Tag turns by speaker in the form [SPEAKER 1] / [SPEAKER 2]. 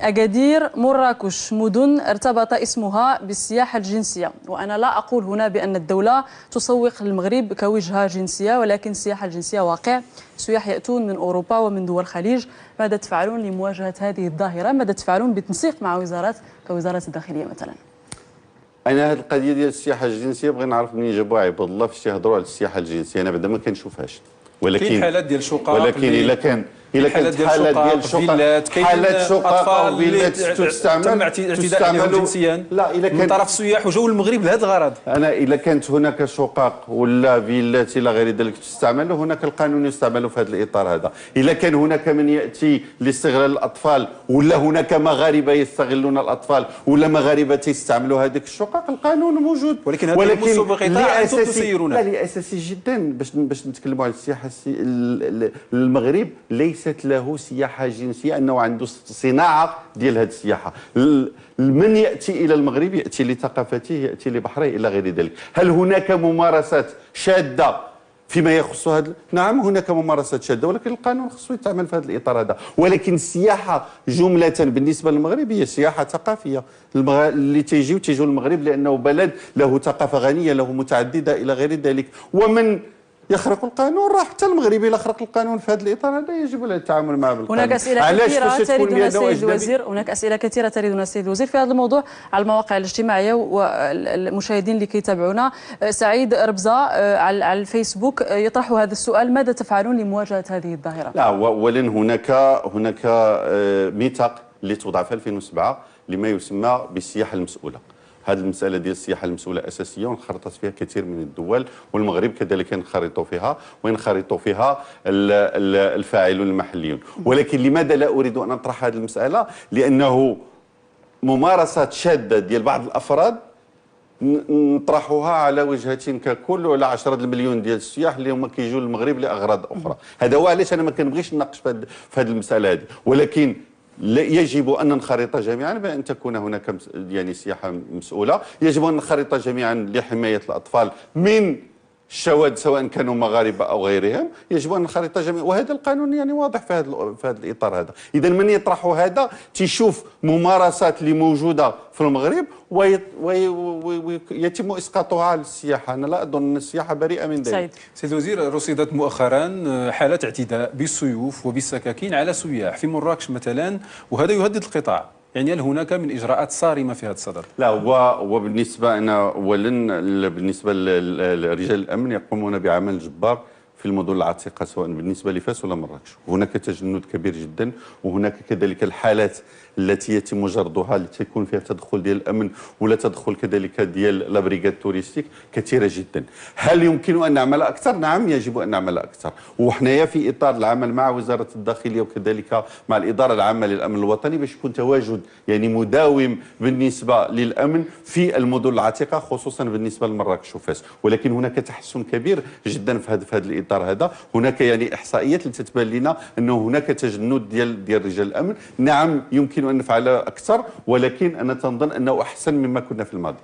[SPEAKER 1] أكادير، مراكش، مدن ارتبط اسمها بالسياحة الجنسية، وأنا لا أقول هنا بأن الدولة تسوق للمغرب كوجهة جنسية، ولكن السياحة الجنسية واقع. السياح يأتون من أوروبا ومن دول الخليج. ماذا تفعلون لمواجهة هذه الظاهرة؟ ماذا تفعلون بالتنسيق مع وزارات كوزارة الداخلية مثلا؟
[SPEAKER 2] انا هذه القضيه ديال السياحه الجنسيه بغينا نعرف منين جابوها عباد الله فاش يهضروا على السياحه الجنسيه. انا بعدا ما كنشوفهاش، ولكن
[SPEAKER 3] كاين حالات ديال شقق،
[SPEAKER 2] ولكن الا كانت حالات ديال
[SPEAKER 3] فيلات،
[SPEAKER 2] حالات شقق او فيلات
[SPEAKER 3] تم اعتداء جنسيا
[SPEAKER 2] لا الا
[SPEAKER 3] من طرف السياح وجاوا للمغرب لهذا الغرض.
[SPEAKER 2] انا الا كانت هناك شقق ولا فيلات الى غير ذلك تستعمل، هناك القانون يستعمل في هذا الاطار هذا. الا كان هناك من ياتي لاستغلال الاطفال، ولا هناك مغاربه يستغلون الاطفال، ولا مغاربه تستعملوا هذيك الشقق، القانون موجود.
[SPEAKER 3] ولكن هذا يمس بقطاع انتم تسيرونه.
[SPEAKER 2] لا، لاساسي جدا باش نتكلموا على السياحه. المغرب ليست له سياحه جنسيه، انه عنده صناعه ديال هذه السياحه. من ياتي الى المغرب ياتي لثقافته، ياتي لبحره الى غير ذلك. هل هناك ممارسات شاذه فيما يخص هذا؟ نعم هناك ممارسات شاذه، ولكن القانون خصو يتعمل في هذا الاطار هذا. ولكن السياحه جمله بالنسبه للمغرب هي سياحه ثقافيه. اللي تيجيو للمغرب لانه بلد له ثقافه غنيه، له متعدده الى غير ذلك. ومن يخرق القانون راه حتى المغربي الا خرق القانون في هذا الاطار هذا يجب له التعامل معه بالقانون.
[SPEAKER 1] هناك اسئله كثيره تريدنا السيد الوزير، هناك اسئله كثيره تريدنا السيد الوزير في هذا الموضوع على المواقع الاجتماعيه، والمشاهدين اللي كيتابعونا. سعيد ربزه على الفيسبوك يطرح هذا السؤال: ماذا تفعلون لمواجهه هذه الظاهره؟
[SPEAKER 2] لا، اولا هناك ميثاق اللي توضع في 2007 لما يسمى بالسياحه المسؤوله. هذه المسألة ديال السياحة المسؤولة أساسية، وانخرطت فيها كثير من الدول، والمغرب كذلك ينخرطوا فيها، وينخرطوا فيها الفاعلون المحليون. ولكن لماذا لا أريد أن أطرح هذه المسألة؟ لأنه ممارسات شاذة ديال بعض الأفراد نطرحوها على وجهة ككل، وعلى 10 المليون ديال السياح اللي هما كيجيو للمغرب لأغراض أخرى. هذا هو علاش أنا ما كنبغيش نناقش في هذه المسألة هذه. ولكن يجب أن ننخرط جميعا بأن تكون هناك يعني سياحة مسؤولة. يجب أن ننخرط جميعا لحماية الأطفال من الشواذ سواء كانوا مغاربه او غيرهم. يجب ان ننخرط جميعا، وهذا القانون يعني واضح في هذا الاطار هذا. اذا من يطرح هذا تيشوف ممارسات اللي موجوده في المغرب ويتم اسقاطها على السياحه. انا لا اظن ان السياحه بريئه من ذلك.
[SPEAKER 3] سيد الوزير، رصدت مؤخرا حالات اعتداء بالسيوف وبالسكاكين على سياح في مراكش مثلا، وهذا يهدد القطاع. يعني هل هناك من اجراءات صارمه في هذا الصدد؟
[SPEAKER 2] لا، وبالنسبه انا اولا بالنسبه لرجال الامن يقومون بعمل جبار في المدن العتيقه سواء بالنسبه لفاس ولا مراكش. هناك تجند كبير جدا، وهناك كذلك الحالات التي يتم جردها التي يكون فيها تدخل ديال الامن ولا تدخل كذلك ديال لابريغاد توريستيك كثيره جدا. هل يمكن ان نعمل اكثر؟ نعم يجب ان نعمل اكثر، وحنايا في اطار العمل مع وزاره الداخليه وكذلك مع الاداره العامه للامن الوطني باش يكون تواجد يعني مداوم بالنسبه للامن في المدن العتيقه خصوصا بالنسبه لمراكش وفاس. ولكن هناك تحسن كبير جدا في هذا الاطار هذا. هناك يعني احصائيات اللي تتبان لنا انه هناك تجند ديال رجال الامن. نعم يمكن ان نفعل اكثر، ولكن انا تنظن انه احسن مما كنا في الماضي.